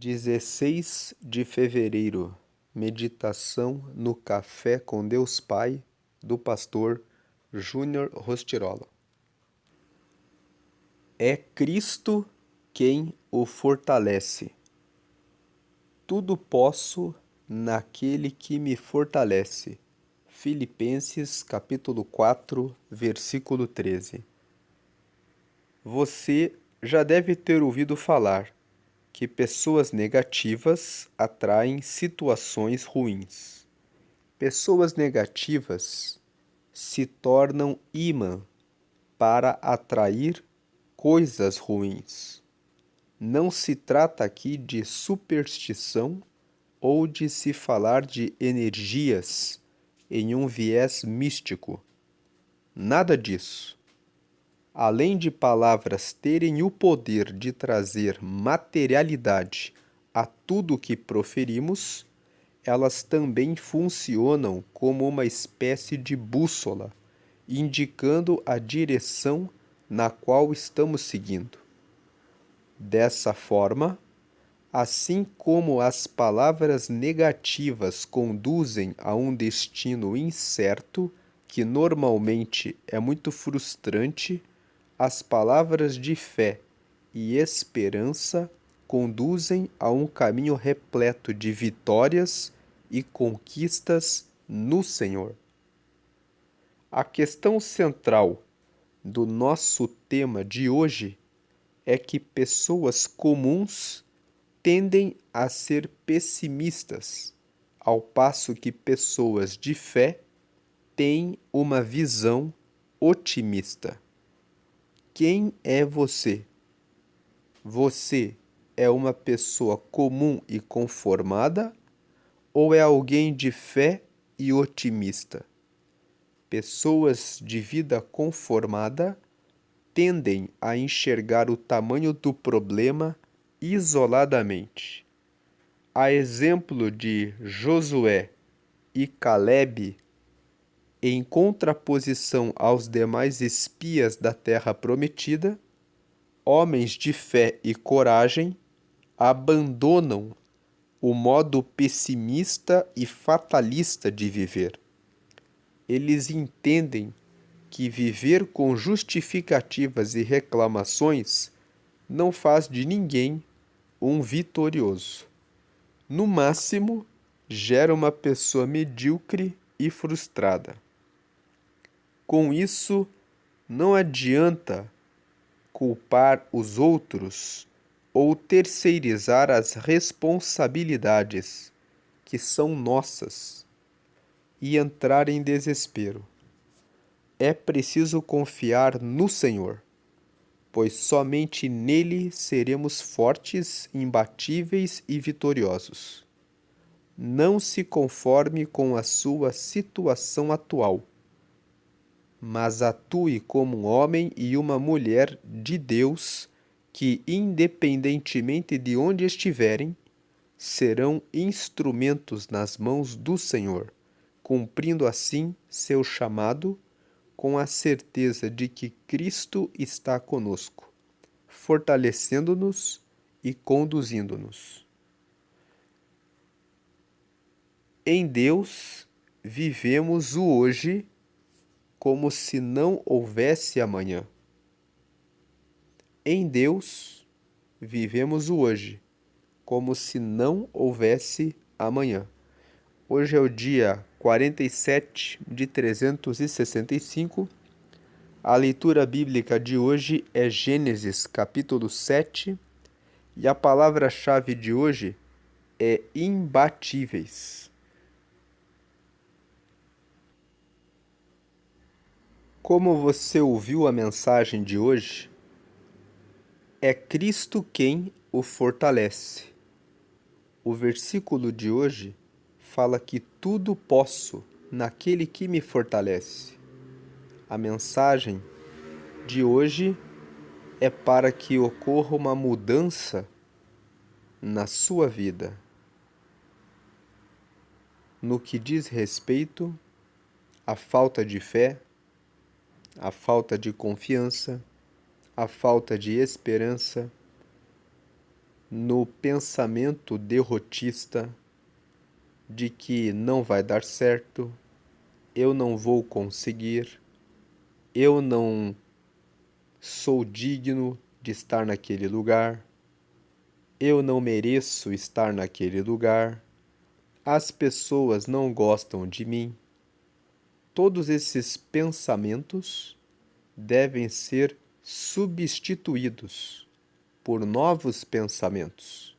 16 de fevereiro, meditação no Café com Deus Pai, do pastor Júnior Rostirola. É Cristo quem o fortalece. Tudo posso naquele que me fortalece. Filipenses capítulo 4, versículo 13. Você já deve ter ouvido falar que pessoas negativas atraem situações ruins. Pessoas negativas se tornam imã para atrair coisas ruins. Não se trata aqui de superstição ou de se falar de energias em um viés místico. Nada disso. Além de palavras terem o poder de trazer materialidade a tudo que proferimos, elas também funcionam como uma espécie de bússola, indicando a direção na qual estamos seguindo. Dessa forma, assim como as palavras negativas conduzem a um destino incerto, que normalmente é muito frustrante, as palavras de fé e esperança conduzem a um caminho repleto de vitórias e conquistas no Senhor. A questão central do nosso tema de hoje é que pessoas comuns tendem a ser pessimistas, ao passo que pessoas de fé têm uma visão otimista. Quem é você? Você é uma pessoa comum e conformada ou é alguém de fé e otimista? Pessoas de vida conformada tendem a enxergar o tamanho do problema isoladamente. A exemplo de Josué e Calebe, em contraposição aos demais espias da terra prometida, homens de fé e coragem abandonam o modo pessimista e fatalista de viver. Eles entendem que viver com justificativas e reclamações não faz de ninguém um vitorioso. No máximo, gera uma pessoa medíocre e frustrada. Com isso, não adianta culpar os outros ou terceirizar as responsabilidades que são nossas e entrar em desespero. É preciso confiar no Senhor, pois somente nele seremos fortes, imbatíveis e vitoriosos. Não se conforme com a sua situação atual, mas atue como um homem e uma mulher de Deus que, independentemente de onde estiverem, serão instrumentos nas mãos do Senhor, cumprindo assim seu chamado com a certeza de que Cristo está conosco, fortalecendo-nos e conduzindo-nos. Em Deus, vivemos o hoje como se não houvesse amanhã. Em Deus, vivemos o hoje como se não houvesse amanhã. Hoje é o dia 47 de 365. A leitura bíblica de hoje é Gênesis capítulo 7 e a palavra-chave de hoje é imbatíveis. Como você ouviu a mensagem de hoje, é Cristo quem o fortalece. O versículo de hoje fala que tudo posso naquele que me fortalece. A mensagem de hoje é para que ocorra uma mudança na sua vida, no que diz respeito à falta de fé, à falta de confiança, à falta de esperança, no pensamento derrotista de que não vai dar certo, eu não vou conseguir, eu não sou digno de estar naquele lugar, eu não mereço estar naquele lugar, as pessoas não gostam de mim. Todos esses pensamentos devem ser substituídos por novos pensamentos.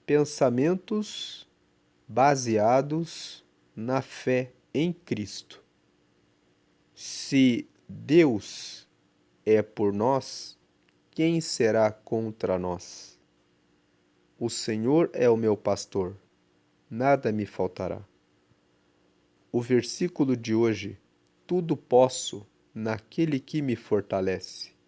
Pensamentos baseados na fé em Cristo. Se Deus é por nós, quem será contra nós? O Senhor é o meu pastor, nada me faltará. O versículo de hoje, tudo posso naquele que me fortalece.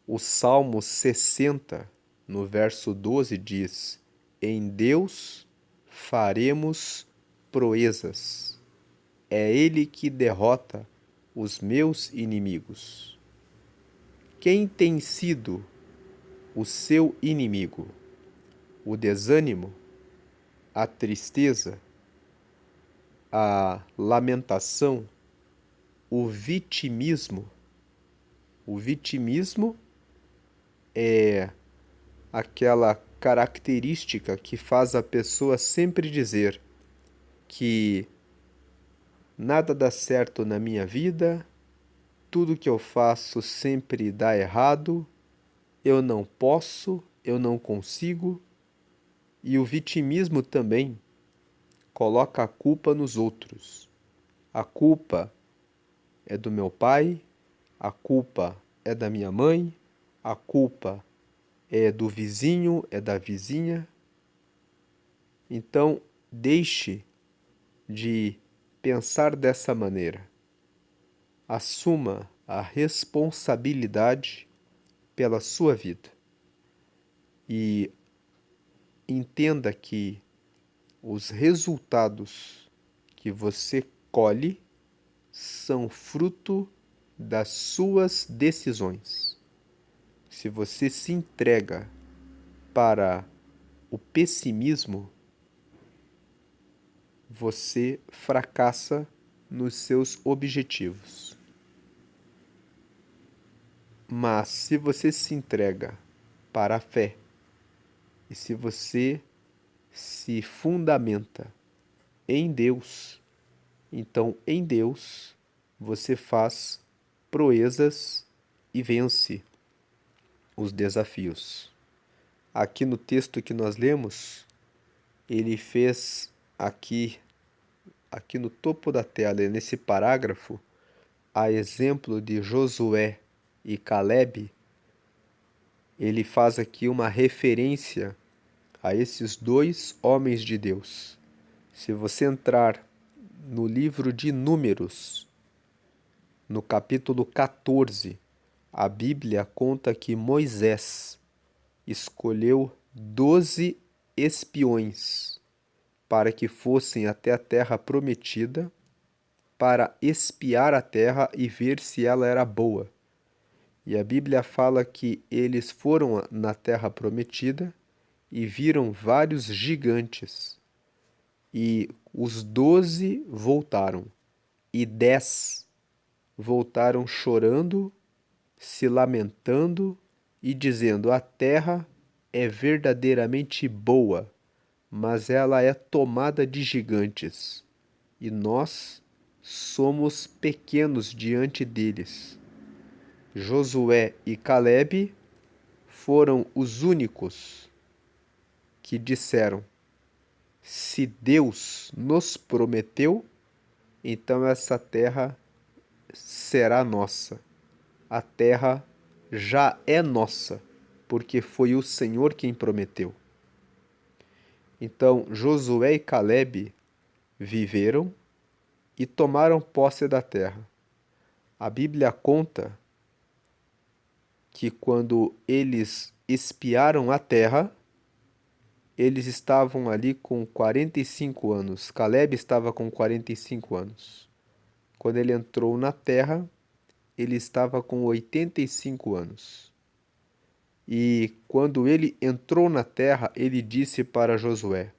O Salmo 60, no verso 12, diz: Em Deus faremos proezas. É Ele que derrota os meus inimigos. Quem tem sido o seu inimigo? O desânimo? A tristeza? A lamentação? O vitimismo? O vitimismo é aquela característica que faz a pessoa sempre dizer que nada dá certo na minha vida, tudo que eu faço sempre dá errado, eu não posso, eu não consigo. E o vitimismo também coloca a culpa nos outros. A culpa é do meu pai, a culpa é da minha mãe, a culpa é do vizinho, é da vizinha. Então, deixe de pensar dessa maneira. Assuma a responsabilidade pela sua vida e entenda que os resultados que você colhe são fruto das suas decisões. Se você se entrega para o pessimismo, você fracassa nos seus objetivos. Mas se você se entrega para a fé e se você se fundamenta em Deus, então em Deus você faz proezas e vence os desafios. Aqui no texto que nós lemos, ele fez aqui no topo da tela, nesse parágrafo, a exemplo de Josué e Calebe, ele faz aqui uma referência a esses dois homens de Deus. Se você entrar no livro de Números, no capítulo 14, a Bíblia conta que Moisés escolheu 12 espiões para que fossem até a terra prometida, para espiar a terra e ver se ela era boa. E a Bíblia fala que eles foram na terra prometida e viram vários gigantes. E os 12 voltaram, e 10 voltaram chorando, se lamentando e dizendo: a terra é verdadeiramente boa, mas ela é tomada de gigantes, e nós somos pequenos diante deles. Josué e Calebe foram os únicos que disseram: se Deus nos prometeu, então essa terra será nossa. A terra já é nossa, porque foi o Senhor quem prometeu. Então Josué e Calebe viveram e tomaram posse da terra. A Bíblia conta que quando eles espiaram a terra, eles estavam ali com 45 anos. Calebe estava com 45 anos. Quando ele entrou na terra, ele estava com 85 anos. E quando ele entrou na terra, ele disse para Josué: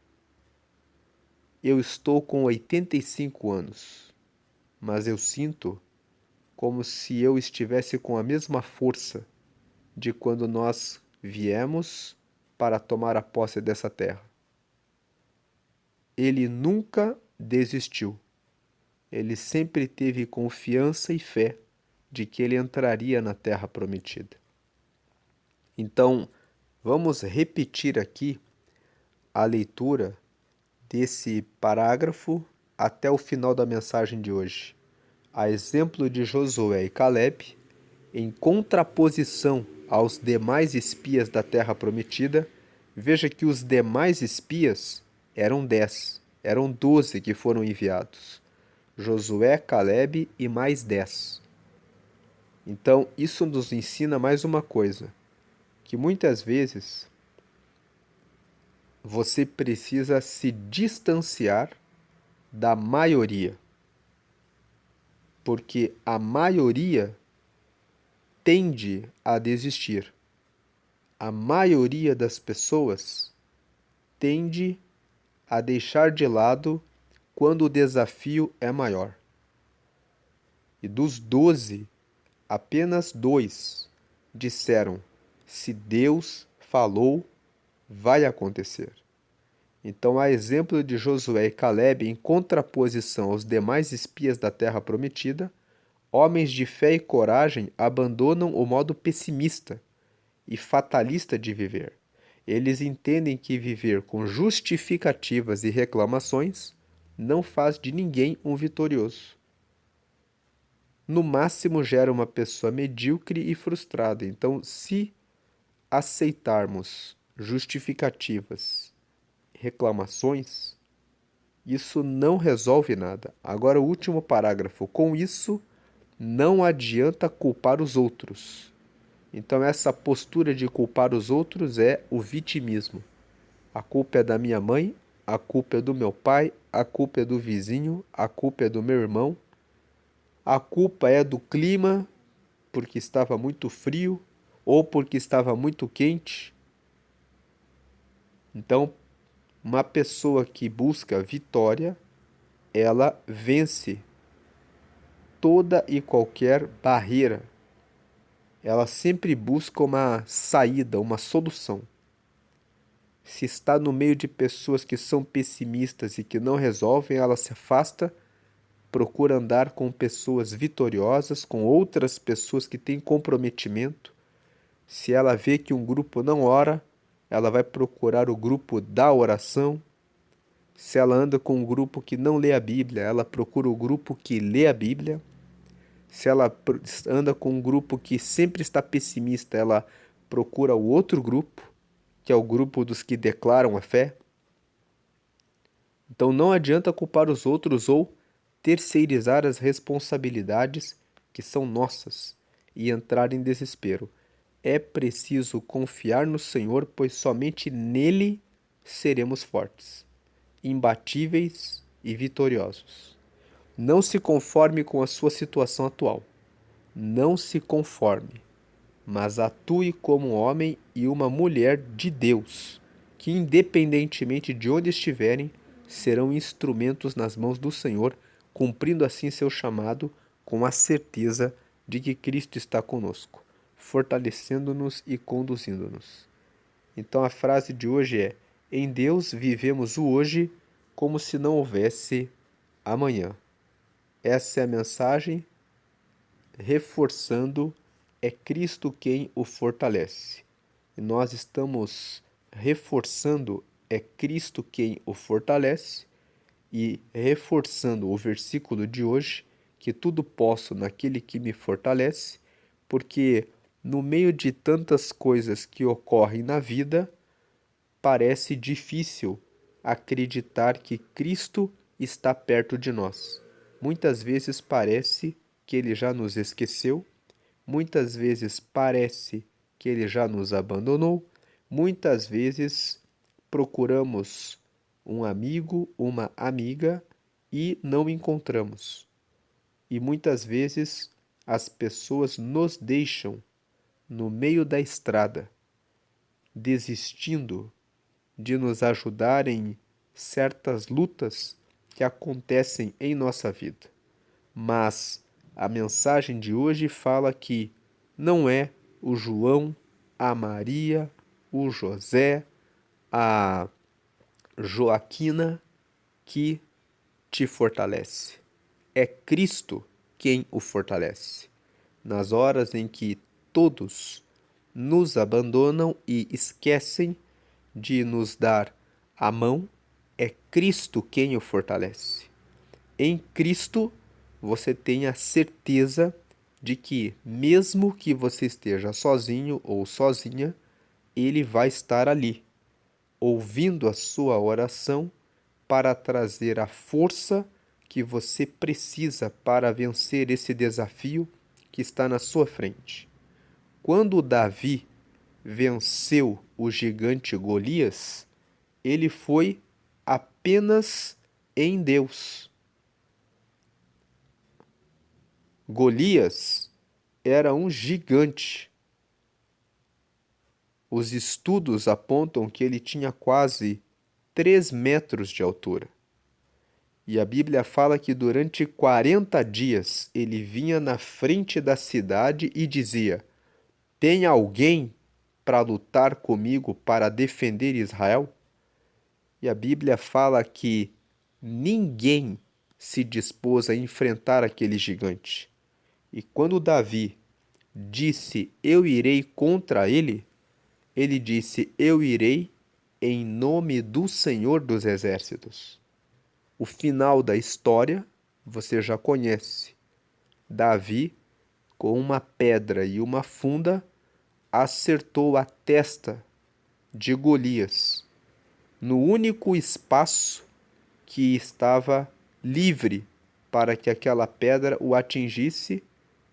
Eu estou com 85 anos, mas eu sinto como se eu estivesse com a mesma força de quando nós viemos para tomar a posse dessa terra. Ele nunca desistiu. Ele sempre teve confiança e fé de que ele entraria na terra prometida. Então, vamos repetir aqui a leitura desse parágrafo até o final da mensagem de hoje. A exemplo de Josué e Caleb, em contraposição aos demais espias da terra prometida, veja que os demais espias eram 10, eram 12 que foram enviados. Josué, Caleb e mais 10. Então, isso nos ensina mais uma coisa, que muitas vezes você precisa se distanciar da maioria, porque a maioria tende a desistir. A maioria das pessoas tende a deixar de lado quando o desafio é maior. E dos 12, apenas 2 disseram: se Deus falou, vai acontecer. Então, a exemplo de Josué e Caleb, em contraposição aos demais espias da terra prometida, homens de fé e coragem abandonam o modo pessimista e fatalista de viver. Eles entendem que viver com justificativas e reclamações não faz de ninguém um vitorioso. No máximo, gera uma pessoa medíocre e frustrada. Então, se aceitarmos justificativas, reclamações, isso não resolve nada. Agora, o último parágrafo. Com isso, não adianta culpar os outros. Então, essa postura de culpar os outros é o vitimismo. A culpa é da minha mãe, a culpa é do meu pai, a culpa é do vizinho, a culpa é do meu irmão, a culpa é do clima, porque estava muito frio ou porque estava muito quente. Então, uma pessoa que busca vitória, ela vence toda e qualquer barreira. Ela sempre busca uma saída, uma solução. Se está no meio de pessoas que são pessimistas e que não resolvem, ela se afasta, procura andar com pessoas vitoriosas, com outras pessoas que têm comprometimento. Se ela vê que um grupo não ora, ela vai procurar o grupo da oração. Se ela anda com um grupo que não lê a Bíblia, ela procura o grupo que lê a Bíblia. Se ela anda com um grupo que sempre está pessimista, ela procura o outro grupo, que é o grupo dos que declaram a fé. Então não adianta culpar os outros ou terceirizar as responsabilidades que são nossas e entrar em desespero. É preciso confiar no Senhor, pois somente nele seremos fortes, imbatíveis e vitoriosos. Não se conforme com a sua situação atual. Não se conforme, mas atue como um homem e uma mulher de Deus, que, independentemente de onde estiverem, serão instrumentos nas mãos do Senhor, cumprindo assim seu chamado com a certeza de que Cristo está conosco, fortalecendo-nos e conduzindo-nos. Então a frase de hoje é: em Deus vivemos o hoje como se não houvesse amanhã. Essa é a mensagem, reforçando: é Cristo quem o fortalece. E nós estamos reforçando: é Cristo quem o fortalece, e reforçando o versículo de hoje, que tudo posso naquele que me fortalece, porque no meio de tantas coisas que ocorrem na vida, parece difícil acreditar que Cristo está perto de nós. Muitas vezes parece que ele já nos esqueceu, muitas vezes parece que ele já nos abandonou, muitas vezes procuramos um amigo, uma amiga e não encontramos. E muitas vezes as pessoas nos deixam no meio da estrada desistindo de nos ajudar em certas lutas que acontecem em nossa vida. Mas a mensagem de hoje fala que não é o João, a Maria, o José, a Joaquina que te fortalece. É Cristo quem o fortalece. Nas horas em que todos nos abandonam e esquecem de nos dar a mão, é Cristo quem o fortalece. Em Cristo, você tem a certeza de que, mesmo que você esteja sozinho ou sozinha, Ele vai estar ali, ouvindo a sua oração para trazer a força que você precisa para vencer esse desafio que está na sua frente. Quando Davi venceu o gigante Golias, ele foi apenas em Deus. Golias era um gigante. Os estudos apontam que ele tinha quase 3 metros de altura. E a Bíblia fala que durante 40 dias ele vinha na frente da cidade e dizia: Tem alguém para lutar comigo para defender Israel? E a Bíblia fala que ninguém se dispôs a enfrentar aquele gigante. E quando Davi disse: Eu irei contra ele, ele disse: Eu irei em nome do Senhor dos Exércitos. O final da história você já conhece. Davi, com uma pedra e uma funda, acertou a testa de Golias, no único espaço que estava livre para que aquela pedra o atingisse,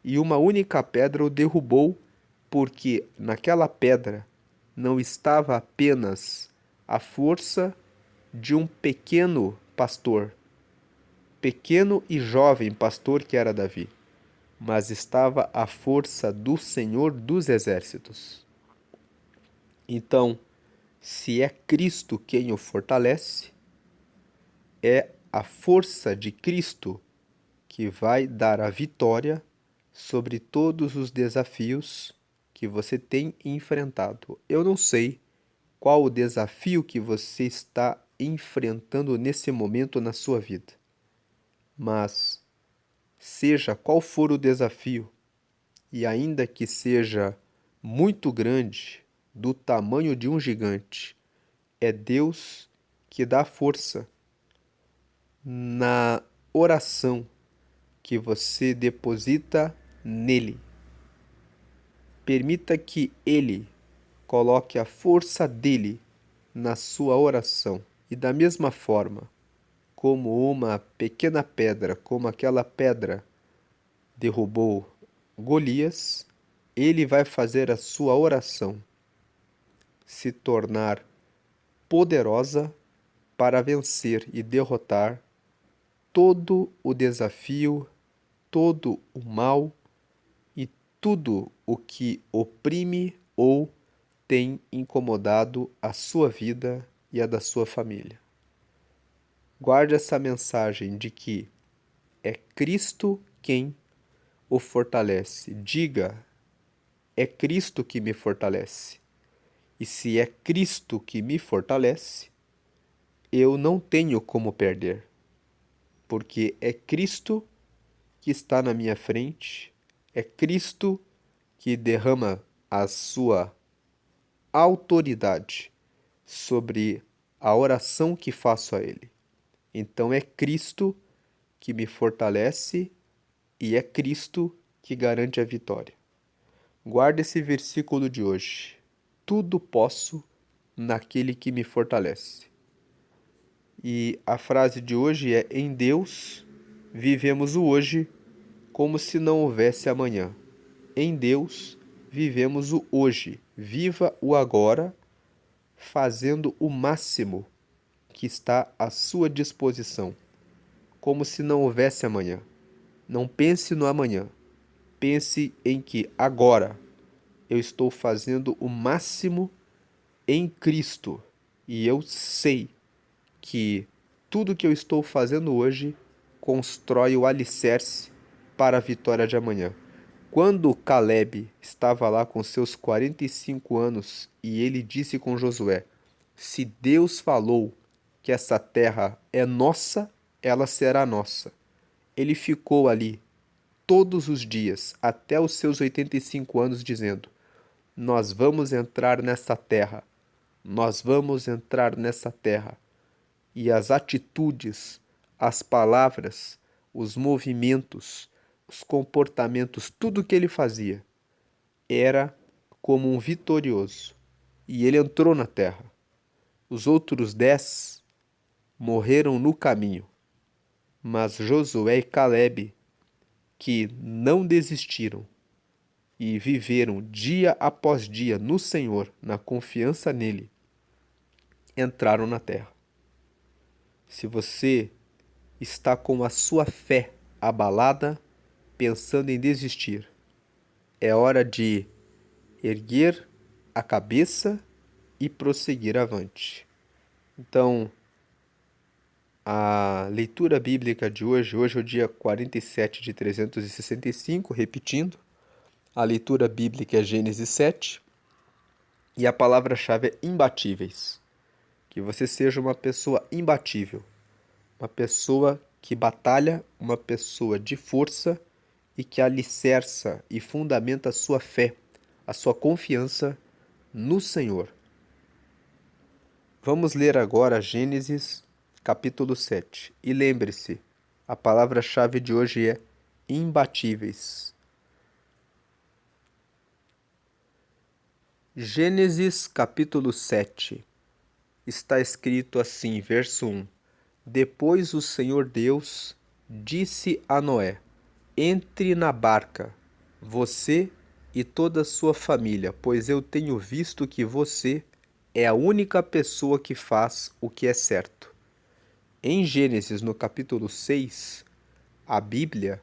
e uma única pedra o derrubou, porque naquela pedra não estava apenas a força de um pequeno e jovem pastor que era Davi, mas estava a força do Senhor dos Exércitos. Então, se é Cristo quem o fortalece, é a força de Cristo que vai dar a vitória sobre todos os desafios que você tem enfrentado. Eu não sei qual o desafio que você está enfrentando nesse momento na sua vida, mas seja qual for o desafio, e ainda que seja muito grande, do tamanho de um gigante, é Deus que dá força na oração que você deposita nele. Permita que ele coloque a força dele na sua oração. E da mesma forma, como uma pequena pedra, como aquela pedra derrubou Golias, ele vai fazer a sua oração se tornar poderosa para vencer e derrotar todo o desafio, todo o mal e tudo o que oprime ou tem incomodado a sua vida e a da sua família. Guarde essa mensagem de que é Cristo quem o fortalece. Diga: é Cristo que me fortalece. E se é Cristo que me fortalece, eu não tenho como perder, porque é Cristo que está na minha frente, é Cristo que derrama a sua autoridade sobre a oração que faço a Ele. Então é Cristo que me fortalece e é Cristo que garante a vitória. Guarde esse versículo de hoje. Tudo posso naquele que me fortalece. E a frase de hoje é: em Deus vivemos o hoje como se não houvesse amanhã. Em Deus vivemos o hoje. Viva o agora, fazendo o máximo que está à sua disposição, como se não houvesse amanhã. Não pense no amanhã. Pense em que agora eu estou fazendo o máximo em Cristo. E eu sei que tudo que eu estou fazendo hoje constrói o alicerce para a vitória de amanhã. Quando Caleb estava lá com seus 45 anos e ele disse com Josué: Se Deus falou que essa terra é nossa, ela será nossa. Ele ficou ali todos os dias, até os seus 85 anos, dizendo: Nós vamos entrar nessa terra, nós vamos entrar nessa terra. E as atitudes, as palavras, os movimentos, os comportamentos, tudo que ele fazia era como um vitorioso. E ele entrou na terra. Os outros 10 morreram no caminho, mas Josué e Caleb, que não desistiram e viveram dia após dia no Senhor, na confiança nele, entraram na terra. Se você está com a sua fé abalada, pensando em desistir, é hora de erguer a cabeça e prosseguir avante. Então, a leitura bíblica de hoje é o dia 47 de 365, repetindo. A leitura bíblica é Gênesis 7 e a palavra-chave é imbatíveis. Que você seja uma pessoa imbatível, uma pessoa que batalha, uma pessoa de força e que alicerça e fundamenta a sua fé, a sua confiança no Senhor. Vamos ler agora Gênesis capítulo 7. E lembre-se, a palavra-chave de hoje é imbatíveis. Gênesis capítulo 7. Está escrito assim, verso 1. Depois o Senhor Deus disse a Noé: Entre na barca, você e toda a sua família, pois eu tenho visto que você é a única pessoa que faz o que é certo. Em Gênesis, no capítulo 6, a Bíblia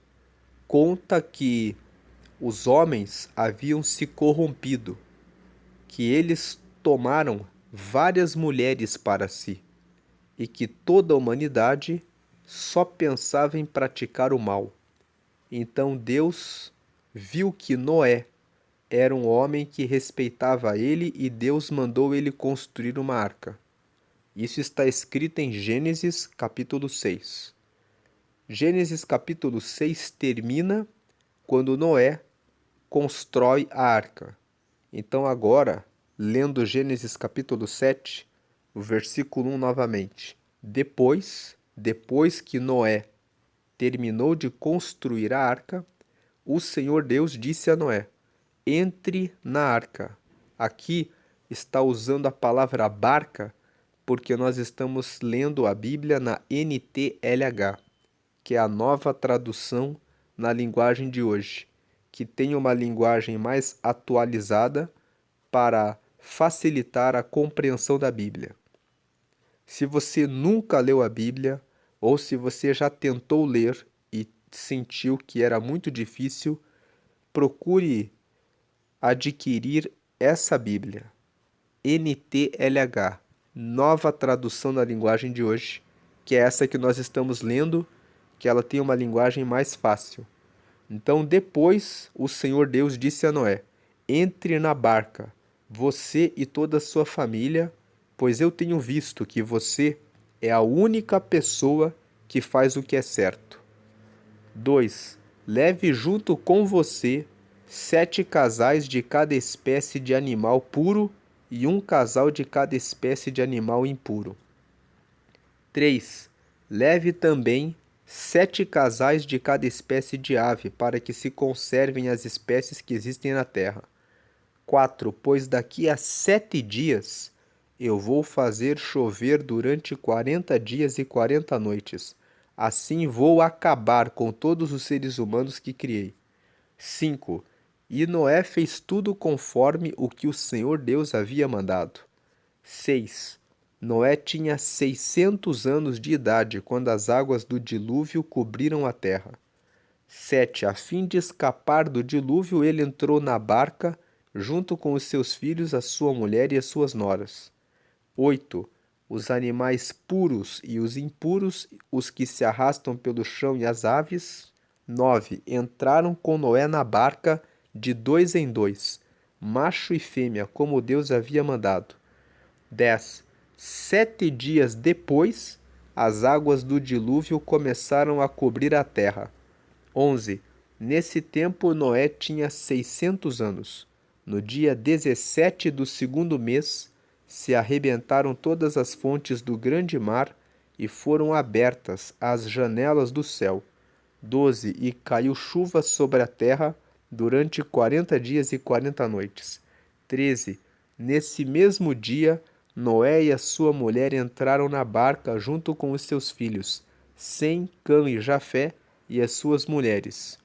conta que os homens haviam se corrompido, que eles tomaram várias mulheres para si e que toda a humanidade só pensava em praticar o mal. Então Deus viu que Noé era um homem que respeitava ele e Deus mandou ele construir uma arca. Isso está escrito em Gênesis capítulo 6. Gênesis capítulo 6 termina quando Noé constrói a arca. Então agora, lendo Gênesis capítulo 7, o versículo 1 novamente. Depois que Noé terminou de construir a arca, o Senhor Deus disse a Noé: Entre na arca. Aqui está usando a palavra barca porque nós estamos lendo a Bíblia na NTLH, que é a nova tradução na linguagem de hoje, que tem uma linguagem mais atualizada para facilitar a compreensão da Bíblia. Se você nunca leu a Bíblia, ou se você já tentou ler e sentiu que era muito difícil, procure adquirir essa Bíblia. NTLH, nova tradução na linguagem de hoje, que é essa que nós estamos lendo, que ela tem uma linguagem mais fácil. Então, depois, o Senhor Deus disse a Noé: Entre na barca, você e toda a sua família, pois eu tenho visto que você é a única pessoa que faz o que é certo. 2. Leve junto com você 7 casais de cada espécie de animal puro e um casal de cada espécie de animal impuro. 3. Leve também 7 casais de cada espécie de ave, para que se conservem as espécies que existem na terra. 4. Pois daqui a 7 dias eu vou fazer chover durante 40 dias e 40 noites. Assim vou acabar com todos os seres humanos que criei. 5. E Noé fez tudo conforme o que o Senhor Deus havia mandado. 6. Noé tinha 600 anos de idade quando as águas do dilúvio cobriram a terra. 7. A fim de escapar do dilúvio, ele entrou na barca junto com os seus filhos, a sua mulher e as suas noras. 8. Os animais puros e os impuros, os que se arrastam pelo chão e as aves. 9. Entraram com Noé na barca de 2 em 2, macho e fêmea, como Deus havia mandado. 10. 7 dias depois, as águas do dilúvio começaram a cobrir a terra. 11. Nesse tempo, Noé tinha 600 anos. No dia 17 do segundo mês, se arrebentaram todas as fontes do grande mar e foram abertas as janelas do céu. 12. E caiu chuva sobre a terra durante 40 dias e 40 noites. 13. Nesse mesmo dia, Noé e a sua mulher entraram na barca junto com os seus filhos, Sem, Cã e Jafé, e as suas mulheres.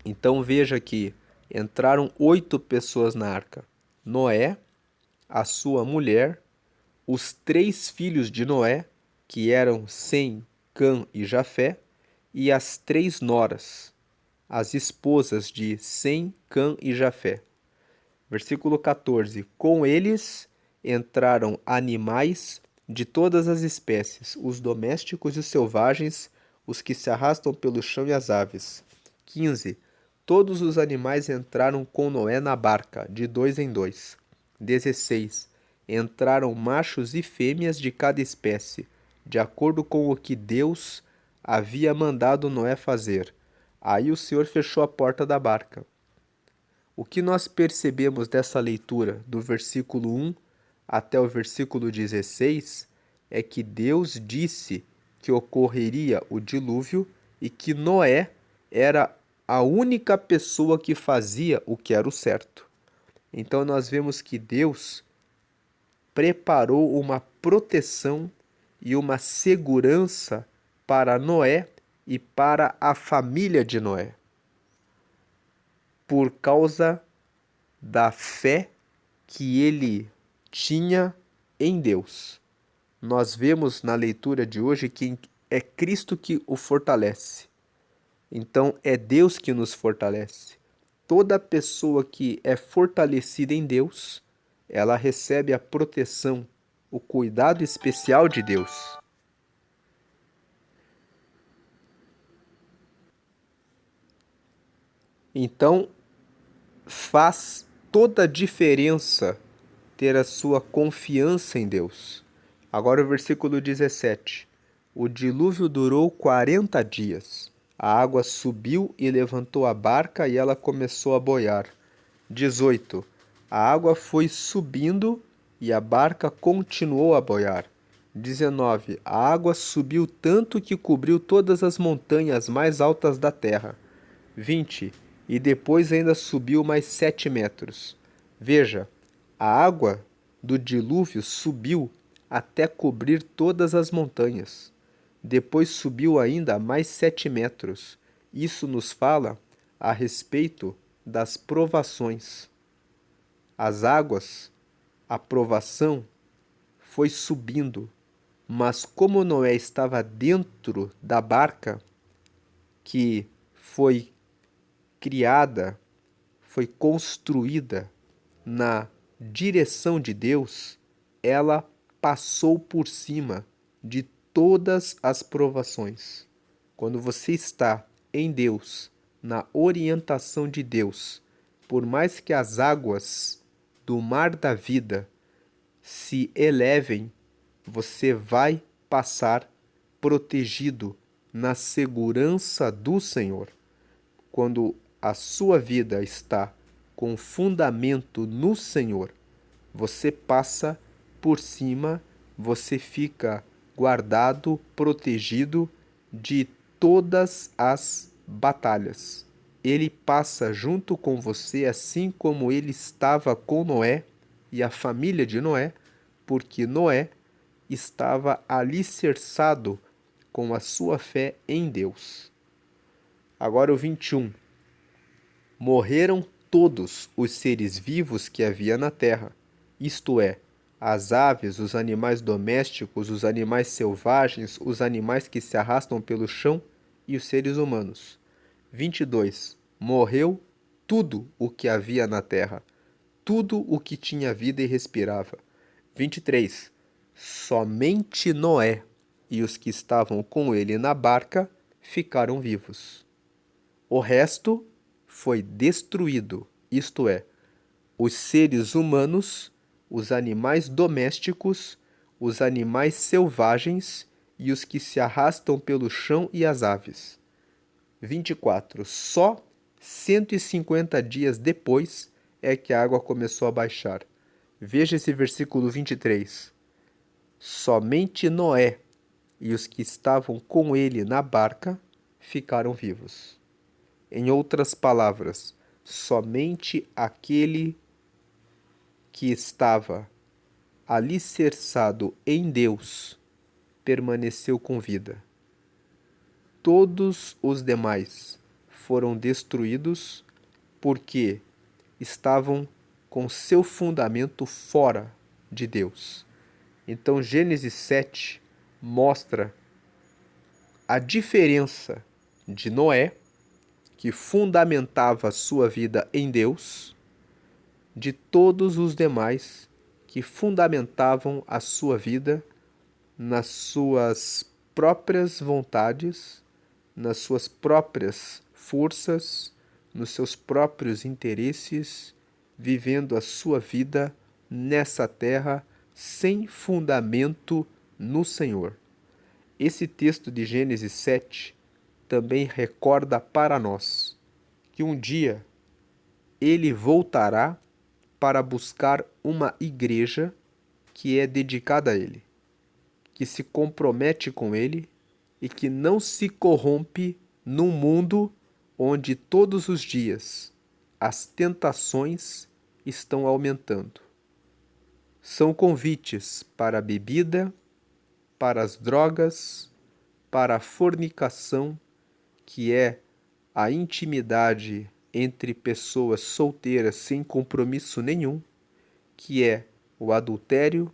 Então veja que entraram 8 pessoas na arca: Noé, a sua mulher, os 3 filhos de Noé, que eram Sem, Cã e Jafé, e as 3 noras, as esposas de Sem, Cã e Jafé. Versículo 14. Com eles entraram animais de todas as espécies, os domésticos e os selvagens, os que se arrastam pelo chão e as aves. 15. Todos os animais entraram com Noé na barca, de 2 em 2. 16. Entraram machos e fêmeas de cada espécie, de acordo com o que Deus havia mandado Noé fazer. Aí o Senhor fechou a porta da barca. O que nós percebemos dessa leitura, do versículo 1 até o versículo 16, é que Deus disse que ocorreria o dilúvio e que Noé era a única pessoa que fazia o que era o certo. Então nós vemos que Deus preparou uma proteção e uma segurança para Noé e para a família de Noé, por causa da fé que ele tinha em Deus. Nós vemos na leitura de hoje que é Cristo que o fortalece. Então é Deus que nos fortalece. Toda pessoa que é fortalecida em Deus, ela recebe a proteção, o cuidado especial de Deus. Então, faz toda a diferença ter a sua confiança em Deus. Agora o versículo 17. O dilúvio durou 40 dias. A água subiu e levantou a barca e ela começou a boiar. 18. A água foi subindo e a barca continuou a boiar. 19. A água subiu tanto que cobriu todas as montanhas mais altas da terra. 20. E depois ainda subiu mais 7 metros. Veja, a água do dilúvio subiu até cobrir todas as montanhas. Depois subiu ainda mais 7 metros. Isso nos fala a respeito das provações. As águas, a provação, foi subindo, mas como Noé estava dentro da barca, que foi criada, foi construída na direção de Deus, ela passou por cima de todas as provações. Quando você está em Deus, na orientação de Deus, por mais que as águas do mar da vida se elevem, você vai passar protegido na segurança do Senhor. Quando a sua vida está com fundamento no Senhor, você passa por cima, você fica guardado, protegido de todas as batalhas. Ele passa junto com você, assim como ele estava com Noé e a família de Noé, porque Noé estava alicerçado com a sua fé em Deus. Agora o 21. Morreram todos os seres vivos que havia na terra, isto é, as aves, os animais domésticos, os animais selvagens, os animais que se arrastam pelo chão e os seres humanos. 22. Morreu tudo o que havia na terra, tudo o que tinha vida e respirava. 23. Somente Noé e os que estavam com ele na barca ficaram vivos. O resto foi destruído, isto é, os seres humanos, os animais domésticos, os animais selvagens e os que se arrastam pelo chão e as aves. 24. Só 150 dias depois é que a água começou a baixar. Veja esse versículo 23. Somente Noé e os que estavam com ele na barca ficaram vivos. Em outras palavras, somente aquele que estava alicerçado em Deus permaneceu com vida. Todos os demais foram destruídos porque estavam com seu fundamento fora de Deus. Então, Gênesis 7 mostra a diferença de Noé, que fundamentava sua vida em Deus, de todos os demais que fundamentavam a sua vida nas suas próprias vontades, nas suas próprias forças, nos seus próprios interesses, vivendo a sua vida nessa terra sem fundamento no Senhor. Esse texto de Gênesis 7 também recorda para nós que um dia ele voltará para buscar uma igreja que é dedicada a ele, que se compromete com ele e que não se corrompe num mundo onde todos os dias as tentações estão aumentando. São convites para a bebida, para as drogas, para a fornicação, que é a intimidade entre pessoas solteiras sem compromisso nenhum, que é o adultério,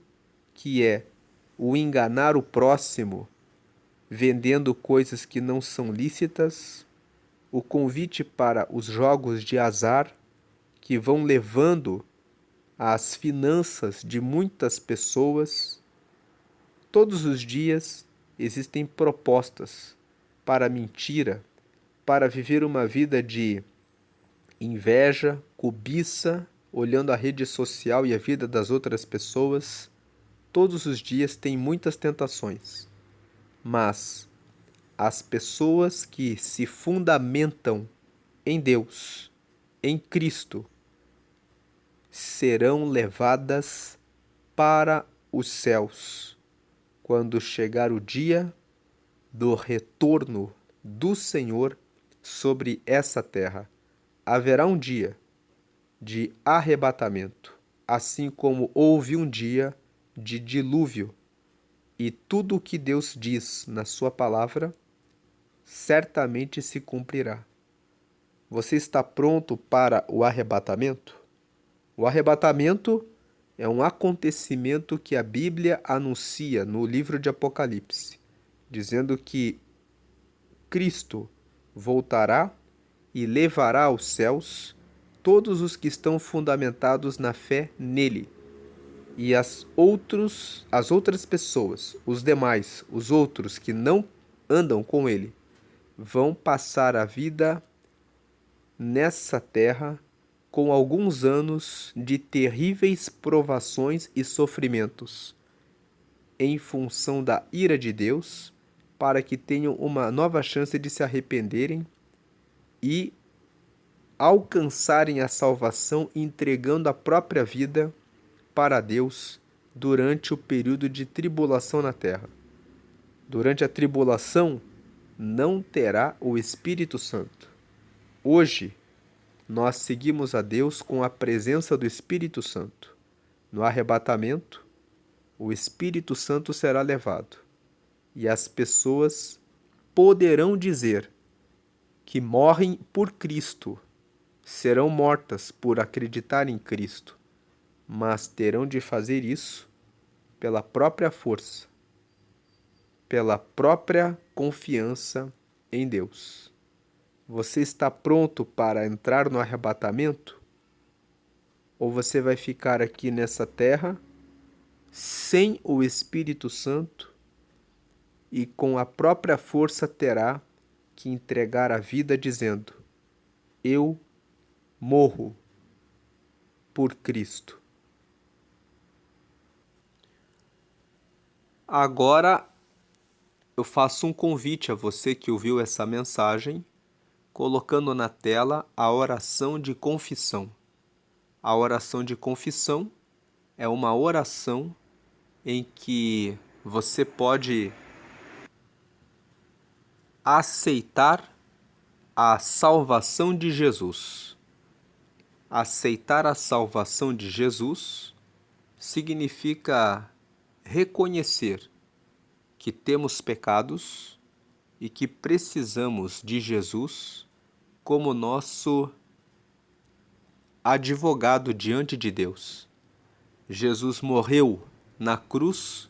que é o enganar o próximo vendendo coisas que não são lícitas, o convite para os jogos de azar que vão levando às finanças de muitas pessoas. Todos os dias existem propostas para a mentira, para viver uma vida de inveja, cobiça, olhando a rede social e a vida das outras pessoas. Todos os dias tem muitas tentações, mas as pessoas que se fundamentam em Deus, em Cristo, serão levadas para os céus quando chegar o dia do retorno do Senhor sobre essa terra. Haverá um dia de arrebatamento, assim como houve um dia de dilúvio, e tudo o que Deus diz na sua palavra certamente se cumprirá. Você está pronto para o arrebatamento? O arrebatamento é um acontecimento que a Bíblia anuncia no livro de Apocalipse, dizendo que Cristo voltará e levará aos céus todos os que estão fundamentados na fé nele. E as outras pessoas, os demais, os outros que não andam com ele, vão passar a vida nessa terra com alguns anos de terríveis provações e sofrimentos, em função da ira de Deus, para que tenham uma nova chance de se arrependerem e alcançarem a salvação entregando a própria vida para Deus durante o período de tribulação na terra. Durante a tribulação, não terá o Espírito Santo. Hoje, nós seguimos a Deus com a presença do Espírito Santo. No arrebatamento, o Espírito Santo será levado e as pessoas poderão dizer que morrem por Cristo, serão mortas por acreditar em Cristo, mas terão de fazer isso pela própria força, pela própria confiança em Deus. Você está pronto para entrar no arrebatamento? ou você vai ficar aqui nessa terra sem o Espírito Santo e com a própria força terá que entregar a vida dizendo: eu morro por Cristo. Agora eu faço um convite a você que ouviu essa mensagem, colocando na tela a oração de confissão. A oração de confissão é uma oração em que você pode aceitar a salvação de Jesus. Aceitar a salvação de Jesus significa reconhecer que temos pecados e que precisamos de Jesus como nosso advogado diante de Deus. Jesus morreu na cruz,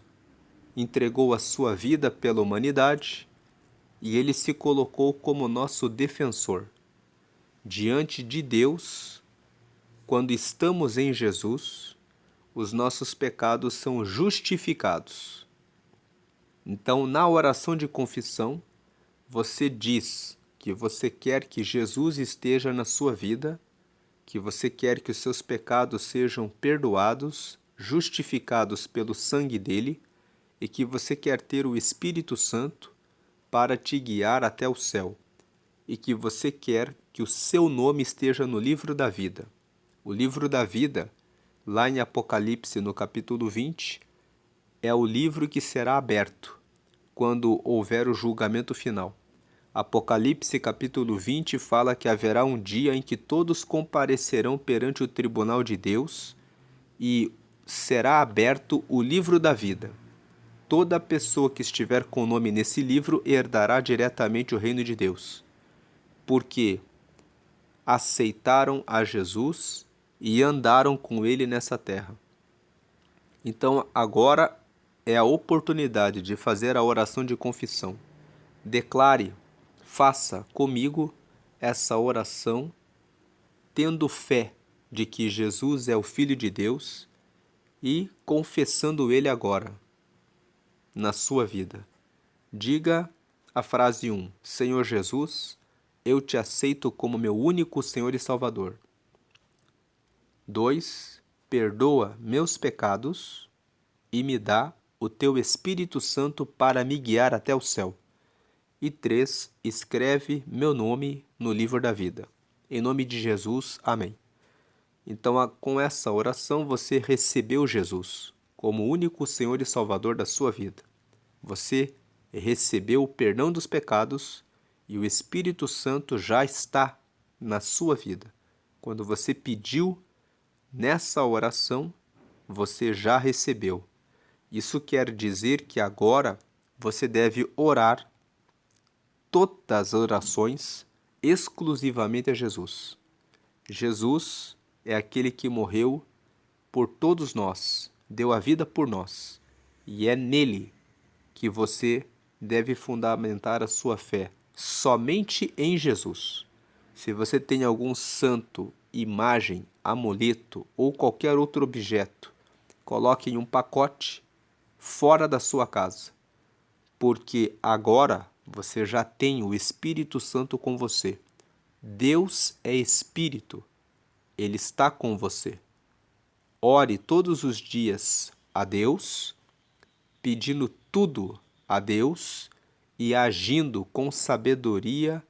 entregou a sua vida pela humanidade e ele se colocou como nosso defensor. Diante de Deus, quando estamos em Jesus, os nossos pecados são justificados. Então, na oração de confissão, você diz que você quer que Jesus esteja na sua vida, que você quer que os seus pecados sejam perdoados, justificados pelo sangue dele, e que você quer ter o Espírito Santo para te guiar até o céu, e que você quer que o seu nome esteja no livro da vida. O livro da vida, lá em Apocalipse, no capítulo 20, é o livro que será aberto quando houver o julgamento final. Apocalipse capítulo 20 fala que haverá um dia em que todos comparecerão perante o tribunal de Deus e será aberto o livro da vida. Toda pessoa que estiver com o nome nesse livro herdará diretamente o reino de Deus, porque aceitaram a Jesus e andaram com ele nessa terra. Então agora é a oportunidade de fazer a oração de confissão. Declare, faça comigo essa oração, tendo fé de que Jesus é o Filho de Deus e confessando ele agora na sua vida. Diga a frase 1: Senhor Jesus, eu te aceito como meu único Senhor e Salvador. 2: perdoa meus pecados e me dá o teu Espírito Santo para me guiar até o céu. E 3: escreve meu nome no livro da vida. Em nome de Jesus, amém. Então, com essa oração, você recebeu Jesus como único Senhor e Salvador da sua vida. Você recebeu o perdão dos pecados e o Espírito Santo já está na sua vida. Quando você pediu nessa oração, você já recebeu. Isso quer dizer que agora você deve orar todas as orações exclusivamente a Jesus. Jesus é aquele que morreu por todos nós, deu a vida por nós, e é nele que você deve fundamentar a sua fé, somente em Jesus. Se você tem algum santo, imagem, amuleto ou qualquer outro objeto, coloque em um pacote fora da sua casa, porque agora você já tem o Espírito Santo com você. Deus é Espírito, Ele está com você. Ore todos os dias a Deus, pedindo tudo a Deus e agindo com sabedoria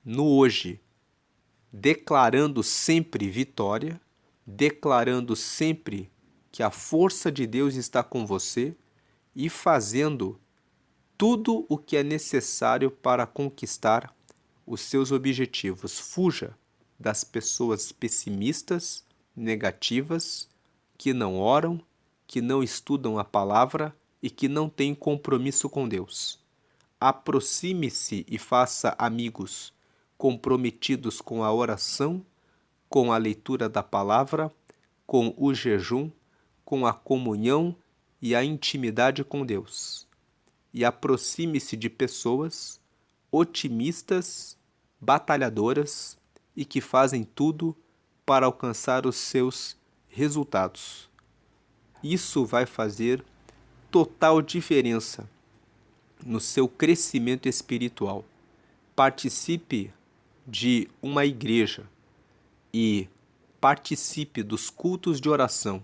no hoje, declarando sempre vitória, declarando sempre que a força de Deus está com você e fazendo tudo o que é necessário para conquistar os seus objetivos. Fuja das pessoas pessimistas, negativas, que não oram, que não estudam a palavra e que não têm compromisso com Deus. Aproxime-se e faça amigos comprometidos com a oração, com a leitura da palavra, com o jejum, com a comunhão e a intimidade com Deus. E aproxime-se de pessoas otimistas, batalhadoras e que fazem tudo para alcançar os seus resultados. Isso vai fazer total diferença no seu crescimento espiritual. Participe de uma igreja e participe dos cultos de oração.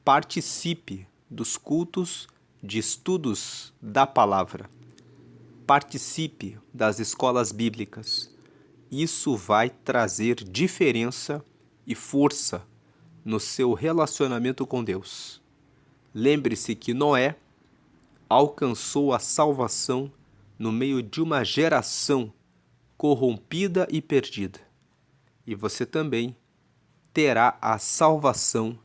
Participe dos cultos de estudos da palavra. Participe das escolas bíblicas. Isso vai trazer diferença e força no seu relacionamento com Deus. Lembre-se que Noé alcançou a salvação no meio de uma geração corrompida e perdida. E você também terá a salvação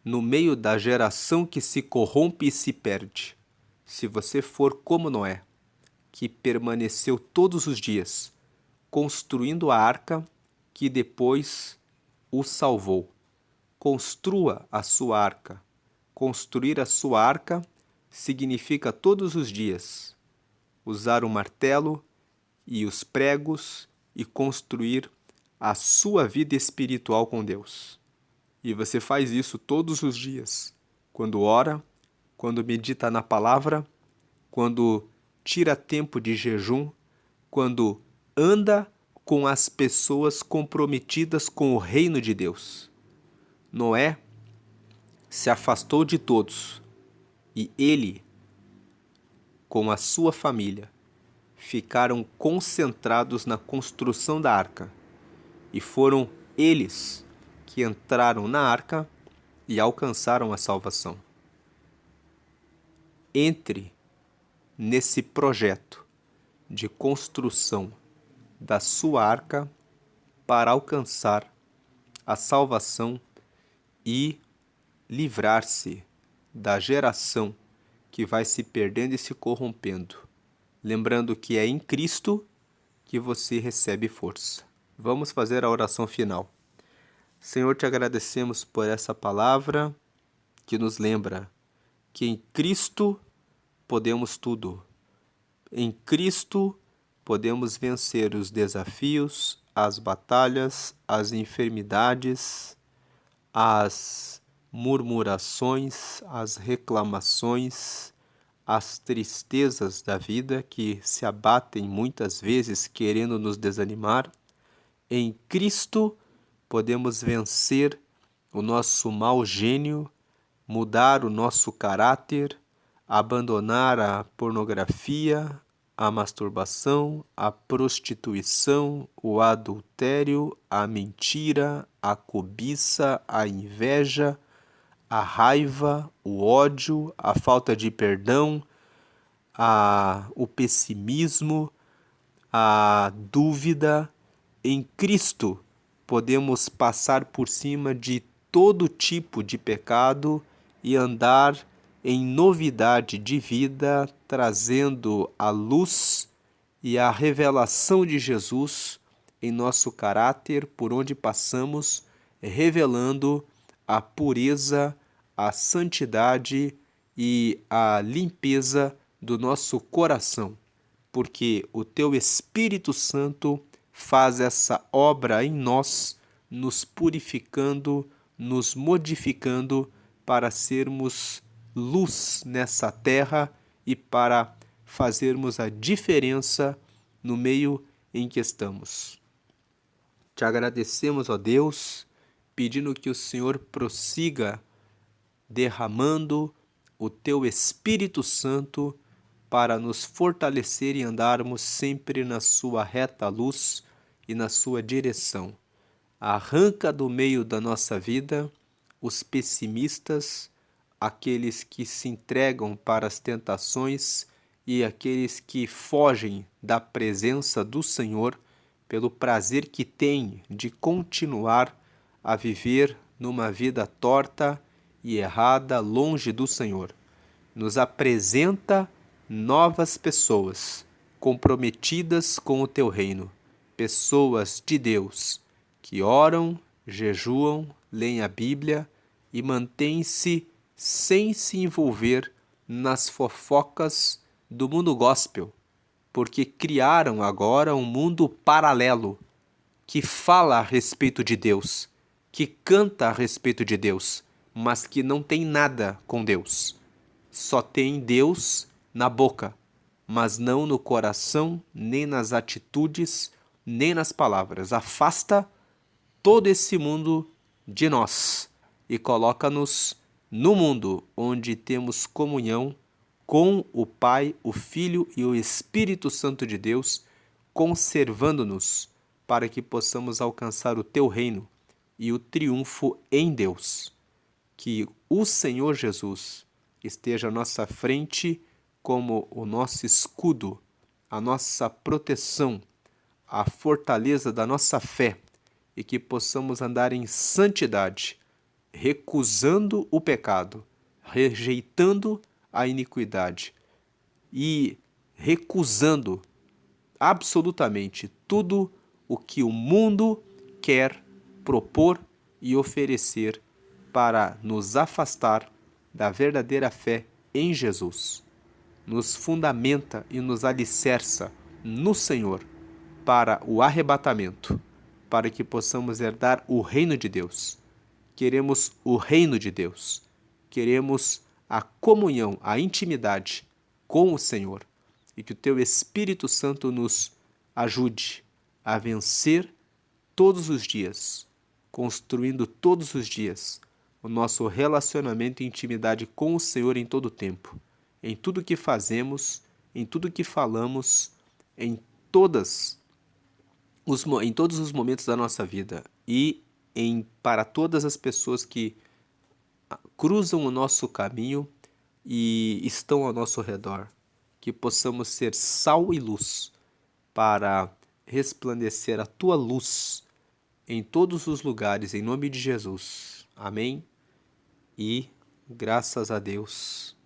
no meio da geração que se corrompe e se perde. Se você for como Noé, que permaneceu todos os dias construindo a arca que depois o salvou. Construa a sua arca. Construir a sua arca significa todos os dias usar o martelo e os pregos e construir a sua vida espiritual com Deus. E você faz isso todos os dias, quando ora, quando medita na palavra, quando tira tempo de jejum, quando anda com as pessoas comprometidas com o reino de Deus. Noé se afastou de todos e ele, com a sua família, ficaram concentrados na construção da arca. E foram eles que entraram na arca e alcançaram a salvação. Entre nesse projeto de construção da sua arca para alcançar a salvação e livrar-se da geração que vai se perdendo e se corrompendo. Lembrando que é em Cristo que você recebe força. Vamos fazer a oração final. Senhor, te agradecemos por essa palavra que nos lembra que em Cristo podemos tudo. Em Cristo podemos vencer os desafios, as batalhas, as enfermidades, as murmurações, as reclamações, as tristezas da vida que se abatem muitas vezes querendo nos desanimar. Em Cristo podemos vencer o nosso mau gênio, mudar o nosso caráter, abandonar a pornografia, a masturbação, a prostituição, o adultério, a mentira, a cobiça, a inveja, a raiva, o ódio, a falta de perdão, o pessimismo, a dúvida. Em Cristo podemos passar por cima de todo tipo de pecado e andar em novidade de vida, trazendo a luz e a revelação de Jesus em nosso caráter por onde passamos, revelando a pureza, a santidade e a limpeza do nosso coração, porque o teu Espírito Santo faz essa obra em nós, nos purificando, nos modificando para sermos luz nessa terra e para fazermos a diferença no meio em que estamos. Te agradecemos, ó Deus, pedindo que o Senhor prossiga derramando o teu Espírito Santo para nos fortalecer e andarmos sempre na sua reta luz e na sua direção. Arranca do meio da nossa vida os pessimistas, aqueles que se entregam para as tentações e aqueles que fogem da presença do Senhor pelo prazer que têm de continuar a viver numa vida torta e errada longe do Senhor. Nos apresenta novas pessoas comprometidas com o teu reino, pessoas de Deus que oram, jejuam, leem a Bíblia e mantêm-se sem se envolver nas fofocas do mundo gospel, porque criaram agora um mundo paralelo que fala a respeito de Deus, que canta a respeito de Deus, mas que não tem nada com Deus. Só tem Deus na boca, mas não no coração, nem nas atitudes, nem nas palavras. Afasta todo esse mundo de nós e coloca-nos no mundo onde temos comunhão com o Pai, o Filho e o Espírito Santo de Deus, conservando-nos para que possamos alcançar o teu reino e o triunfo em Deus. Que o Senhor Jesus esteja à nossa frente como o nosso escudo, a nossa proteção, a fortaleza da nossa fé, e que possamos andar em santidade, recusando o pecado, rejeitando a iniquidade e recusando absolutamente tudo o que o mundo quer propor e oferecer para nos afastar da verdadeira fé em Jesus. Nos fundamenta e nos alicerça no Senhor para o arrebatamento, para que possamos herdar o reino de Deus. Queremos o reino de Deus. Queremos a comunhão, a intimidade com o Senhor. E que o teu Espírito Santo nos ajude a vencer todos os dias, construindo todos os dias o nosso relacionamento e intimidade com o Senhor em todo o tempo, em tudo que fazemos, em tudo que falamos, em todos os momentos da nossa vida e para todas as pessoas que cruzam o nosso caminho e estão ao nosso redor. Que possamos ser sal e luz para resplandecer a tua luz em todos os lugares, em nome de Jesus. Amém? E graças a Deus,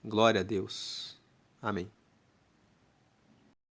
glória a Deus. Amém.